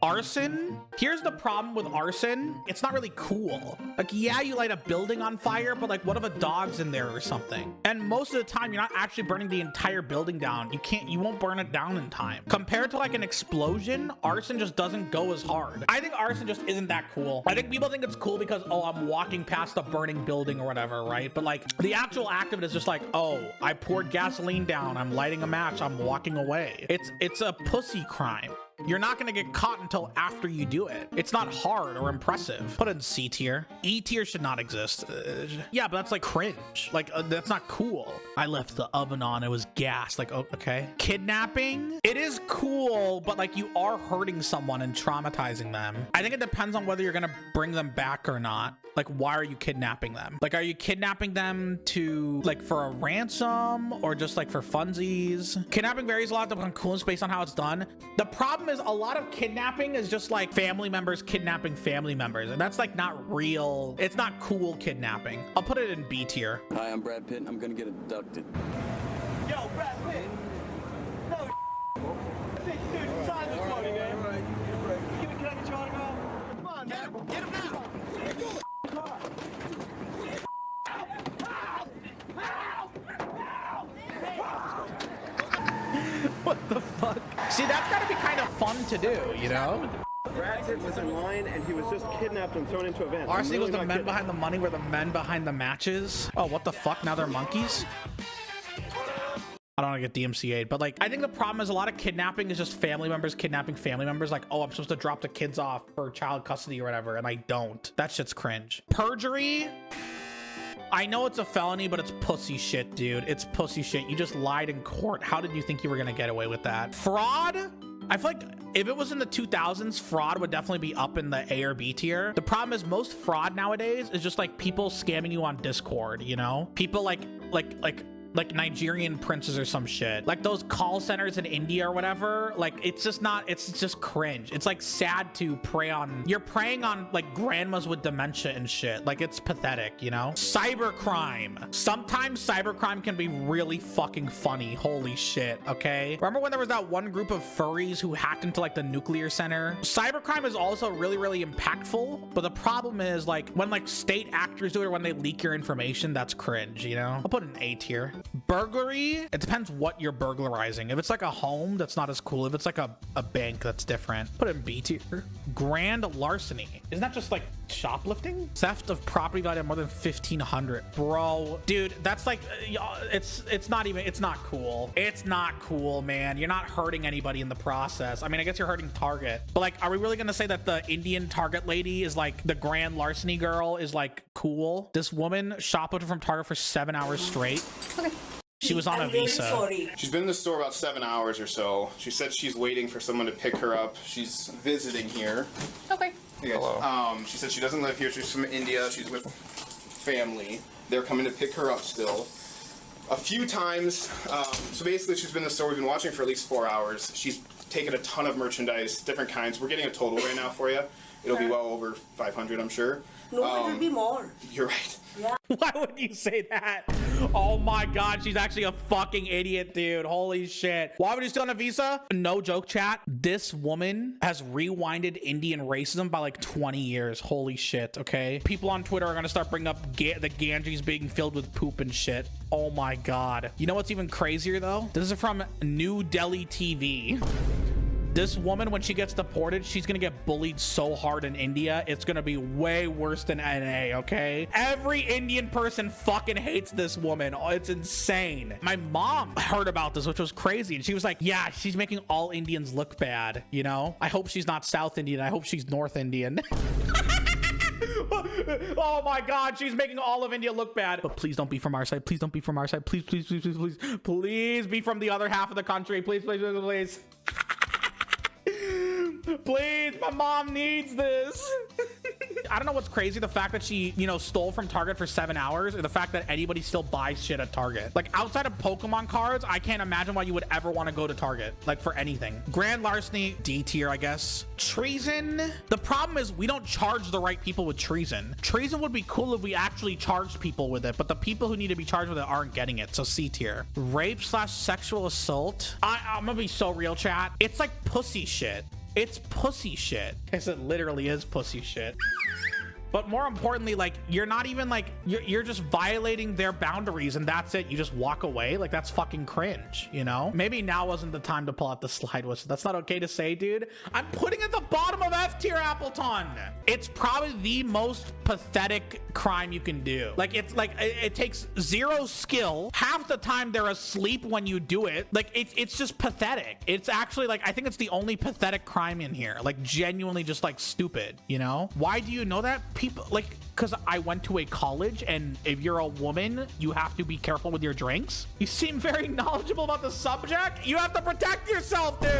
Arson, here's the problem with arson. It's not really cool. Like, yeah, you light a building on fire, but like, what if a dog's in there or something? And most of the time, you're not actually burning the entire building down. You won't burn it down in time. Compared to like an explosion, arson just doesn't go as hard. I think arson just isn't that cool. I think people think it's cool because, oh, I'm walking past a burning building or whatever, right? But like, the actual act of it is just like, oh, I poured gasoline down, I'm lighting a match, I'm walking away. It's a pussy crime. You're not gonna get caught until after you do it. It's not hard or impressive. Put it in C tier. E tier should not exist. Yeah, but that's like cringe. Like, that's not cool. I left the oven on, it was gas. Like, oh, okay. Kidnapping, it is cool, but like, you are hurting someone and traumatizing them. I think it depends on whether you're gonna bring them back or not. Like, why are you kidnapping them? Like, are you kidnapping them to, like, for a ransom or just like for funsies? Kidnapping varies a lot on coolness based on how it's done. The problem is a lot of kidnapping is just like family members kidnapping family members, and that's like not real. It's not cool kidnapping. I'll put it in B tier. Hi, I'm Brad Pitt, and I'm gonna get abducted. Yo, Brad Pitt! No, dude, sign this money, man. Right. Can I get your autograph? Come on, man. Get him now! What the fuck? See, that's gotta be kind of fun to do, you know? Brad Pitt was in line and he was just kidnapped and thrown into a van. Larceny was the men behind the money, were the men behind the matches. Oh, what the fuck? Now they're monkeys? I don't want to get DMCA'd, but like, I think the problem is a lot of kidnapping is just family members kidnapping family members. Like, oh, I'm supposed to drop the kids off for child custody or whatever, and I don't. That shit's cringe. Perjury, I know it's a felony, but it's pussy shit, dude. It's pussy shit. You just lied in court. How did you think you were gonna get away with that? Fraud, I feel like if it was in the 2000s, fraud would definitely be up in the A or B tier. The problem is most fraud nowadays is just like people scamming you on Discord, you know? People like Nigerian princes or some shit, like those call centers in India or whatever. Like, it's just not, it's just cringe. It's like sad to prey on, you're preying on like grandmas with dementia and shit. Like, it's pathetic, you know? Cybercrime, sometimes cybercrime can be really fucking funny. Holy shit. Okay, remember when there was that one group of furries who hacked into like the nuclear center? Cybercrime is also really impactful, but the problem is like when like state actors do it or when they leak your information, that's cringe, you know? I'll put an A tier. Burglary, it depends what you're burglarizing. If it's like a home, that's not as cool. If it's like a bank, that's different. Put it in B tier. Grand larceny, isn't that just like shoplifting? Theft of property value more than 1,500. Bro, dude, that's like, it's not cool. It's not cool, man. You're not hurting anybody in the process. I mean, I guess you're hurting Target, but like, are we really gonna say that the Indian Target lady is like, the grand larceny girl is like cool? This woman shoplifted from Target for 7 hours straight. Okay. She was on a visa. She's been in the store about 7 hours or so. She said she's waiting for someone to pick her up. She's visiting here. Okay. Yeah. Hello. She said she doesn't live here. She's from India. She's with family. They're coming to pick her up still. A few times. So basically, she's been in the store. We've been watching for at least 4 hours. She's taken a ton of merchandise, different kinds. We're getting a total right now for you. It'll be well over 500, I'm sure. No, it will be more. You're right. Yeah. Why would you say that? Oh my god, she's actually a fucking idiot, dude. Holy shit. Why would you still on a visa? No joke, chat. This woman has rewinded Indian racism by like 20 years. Holy shit, okay? People on Twitter are gonna start bringing up the Ganges being filled with poop and shit. Oh my god. You know what's even crazier though? This is from New Delhi TV. This woman, when she gets deported, she's gonna get bullied so hard in India. It's gonna be way worse than NA, okay? Every Indian person fucking hates this woman. Oh, it's insane. My mom heard about this, which was crazy. And she was like, yeah, she's making all Indians look bad, you know? I hope she's not South Indian. I hope she's North Indian. Oh my god, she's making all of India look bad. But please don't be from our side. Please don't be from our side. Please, please, please, please, please. Please be from the other half of the country. Please, please, please, please. Please, my mom needs this. I don't know what's crazy, the fact that she, you know, stole from Target for 7 hours, or the fact that anybody still buys shit at Target. Like, outside of Pokemon cards, I can't imagine why you would ever want to go to Target, like, for anything. Grand larceny, D tier, I guess. Treason, the problem is we don't charge the right people with treason. Treason would be cool if we actually charged people with it, but the people who need to be charged with it aren't getting it, so C tier. Rape / sexual assault, I'm gonna be so real, chat. It's like pussy shit. It's pussy shit. Because it literally is pussy shit. But more importantly, like, you're not even like, you're just violating their boundaries and that's it. You just walk away. Like, that's fucking cringe, you know? Maybe now wasn't the time to pull out the slide whistle. That's not okay to say, dude. I'm putting it at the bottom of F tier, Appleton. It's probably the most pathetic crime you can do. Like, it's like, it takes zero skill. Half the time they're asleep when you do it. Like, it's just pathetic. It's actually like, I think it's the only pathetic crime in here. Like, genuinely just like stupid, you know? Why do you know that? People like, because I went to a college, and if you're a woman, you have to be careful with your drinks. You seem very knowledgeable about the subject. You have to protect yourself, dude.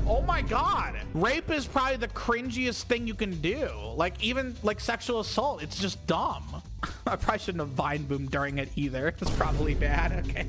Oh my god, rape is probably the cringiest thing you can do. Like, even like sexual assault, it's just dumb. I probably shouldn't have Vine boomed during it either. It's probably bad. Okay.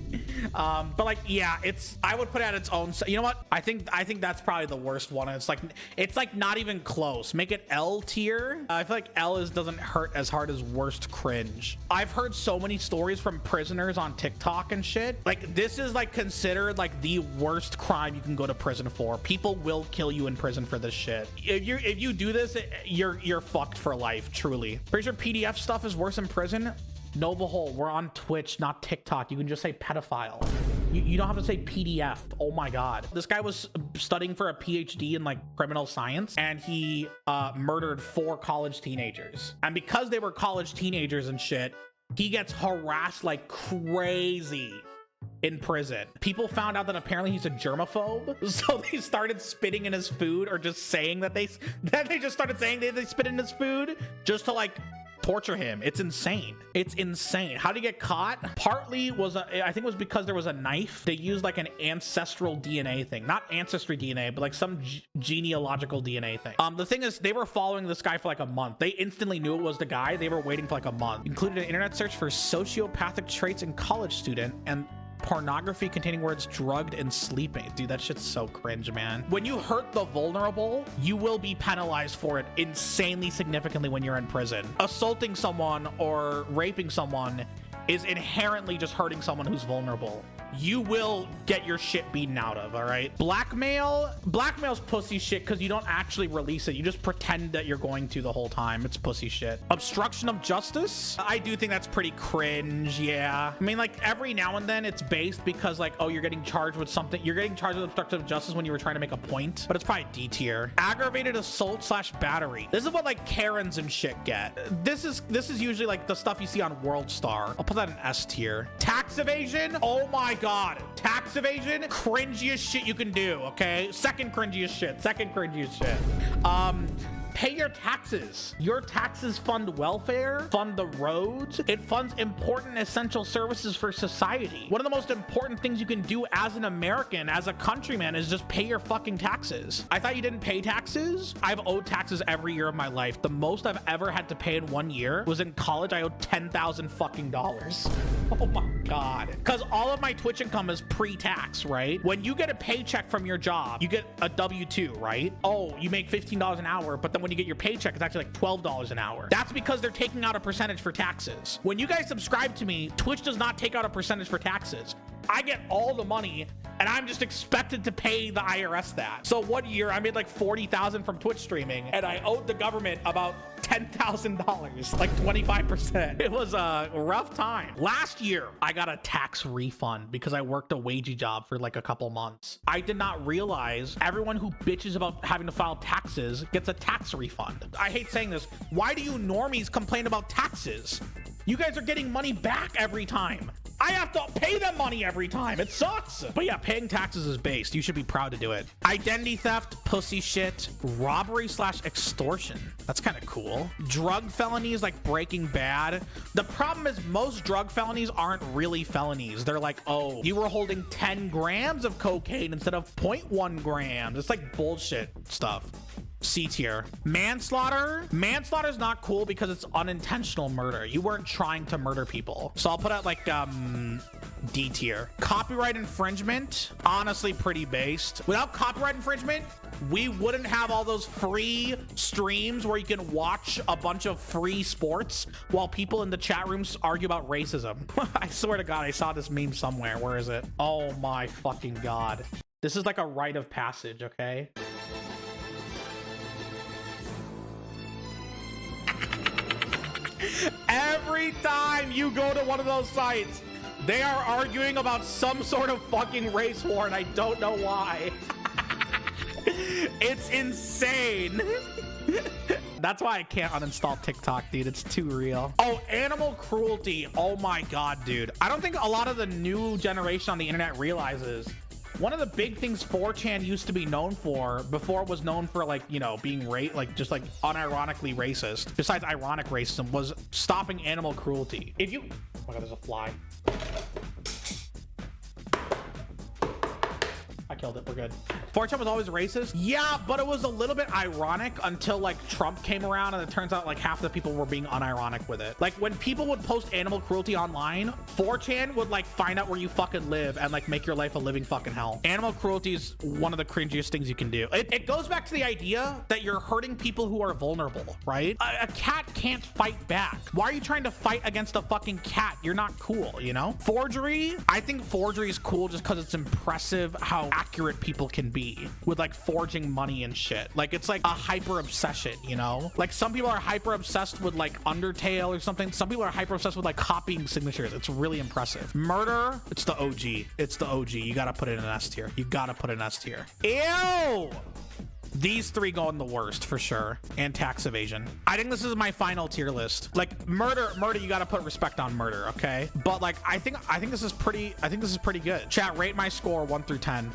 But like, yeah, I would put it at its own. You know what? I think that's probably the worst one. It's like not even close. Make it L tier. I feel like L doesn't hurt as hard as worst cringe. I've heard so many stories from prisoners on TikTok and shit. Like, this is like considered like the worst crime you can go to prison for. People will kill you in prison for this shit. If you do this, you're fucked for life. Truly. Pretty sure PDF stuff is worse in prison. Noble Hole, we're on Twitch, not TikTok. You can just say pedophile. You don't have to say PDF. Oh my god. This guy was studying for a PhD in like criminal science, and he murdered 4 college teenagers. And because they were college teenagers and shit, he gets harassed like crazy in prison. People found out that apparently he's a germaphobe, so they started spitting in his food, or just saying that they just started saying they spit in his food just to like torture him. It's insane. It's insane. How did he get caught? Partly was I think it was because there was a knife. They used like an ancestral DNA thing, not ancestry DNA, but like some genealogical DNA thing. The thing is, they were following this guy for like a month. They instantly knew it was the guy. They were waiting for like a month. Included an internet search for sociopathic traits in college student and pornography containing words drugged and sleeping. Dude, that shit's so cringe, man. When you hurt the vulnerable, you will be penalized for it insanely significantly when you're in prison. Assaulting someone or raping someone is inherently just hurting someone who's vulnerable. You will get your shit beaten out of, all right? Blackmail's pussy shit because you don't actually release it. You just pretend that you're going to the whole time. It's pussy shit. Obstruction of justice? I do think that's pretty cringe, yeah. I mean, like, every now and then it's based because like, oh, you're getting charged with something. You're getting charged with obstruction of justice when you were trying to make a point, but it's probably D tier. Aggravated assault / battery. This is what like Karens and shit get. This is usually like the stuff you see on World Star. I'll put that in S tier. Tax evasion? Oh my god. Tax evasion? Cringiest shit you can do, okay? Second cringiest shit. Pay your taxes. Your taxes fund welfare, fund the roads. It funds important essential services for society. One of the most important things you can do as an American, as a countryman, is just pay your fucking taxes. I thought you didn't pay taxes? I've owed taxes every year of my life. The most I've ever had to pay in 1 year was in college. I owed $10,000 fucking dollars. Oh my god. Because all of my Twitch income is pre-tax, right? When you get a paycheck from your job, you get a W-2, right? Oh, you make $15 an hour, but then when you get your paycheck, it's actually like $12 an hour. That's because they're taking out a percentage for taxes. When you guys subscribe to me, Twitch does not take out a percentage for taxes. I get all the money and I'm just expected to pay the IRS that. So 1 year I made like $40,000 from Twitch streaming and I owed the government about $10,000, like 25%. It was a rough time. Last year, I got a tax refund because I worked a wagey job for like a couple months. I did not realize everyone who bitches about having to file taxes gets a tax refund. I hate saying this. Why do you normies complain about taxes? You guys are getting money back every time. I have to pay them money every time. It sucks. But yeah, paying taxes is based. You should be proud to do it. Identity theft, pussy shit, robbery / extortion. That's kind of cool. Drug felonies like Breaking Bad. The problem is most drug felonies aren't really felonies. They're like, oh, you were holding 10 grams of cocaine instead of 0.1 grams. It's like bullshit stuff. C tier. Manslaughter. Manslaughter is not cool because it's unintentional murder. You weren't trying to murder people. So I'll put out like D tier. Copyright infringement. Honestly, pretty based. Without copyright infringement, we wouldn't have all those free streams where you can watch a bunch of free sports while people in the chat rooms argue about racism. I swear to God, I saw this meme somewhere. Where is it? Oh my fucking God. This is like a rite of passage, okay? Every time you go to one of those sites, they are arguing about some sort of fucking race war, and I don't know why. It's insane. That's why I can't uninstall TikTok, dude. It's too real. Oh, animal cruelty. Oh my God, dude. I don't think a lot of the new generation on the internet realizes one of the big things 4chan used to be known for before it was known for, like, you know, being just like unironically racist, besides ironic racism, was stopping animal cruelty. If you, oh my God, there's a fly. I killed it. We're good. 4chan was always racist. Yeah, but it was a little bit ironic until like Trump came around, and it turns out like half of the people were being unironic with it. Like when people would post animal cruelty online, 4chan would like find out where you fucking live and like make your life a living fucking hell. Animal cruelty is one of the cringiest things you can do. It goes back to the idea that you're hurting people who are vulnerable, right? A cat can't fight back. Why are you trying to fight against a fucking cat? You're not cool, you know? Forgery, I think forgery is cool just because it's impressive how accurate people can be with like forging money and shit. Like it's like a hyper obsession, you know? Like some people are hyper obsessed with like Undertale or something. Some people are hyper obsessed with like copying signatures. It's really impressive. Murder, it's the OG. It's the OG. You gotta put it in an S tier. You gotta put it in S tier. Ew! These three go in the worst for sure, and tax evasion. I think this is my final tier list. Like murder, you gotta put respect on murder, okay? But like I think this is pretty good. Chat, rate my score 1 through 10.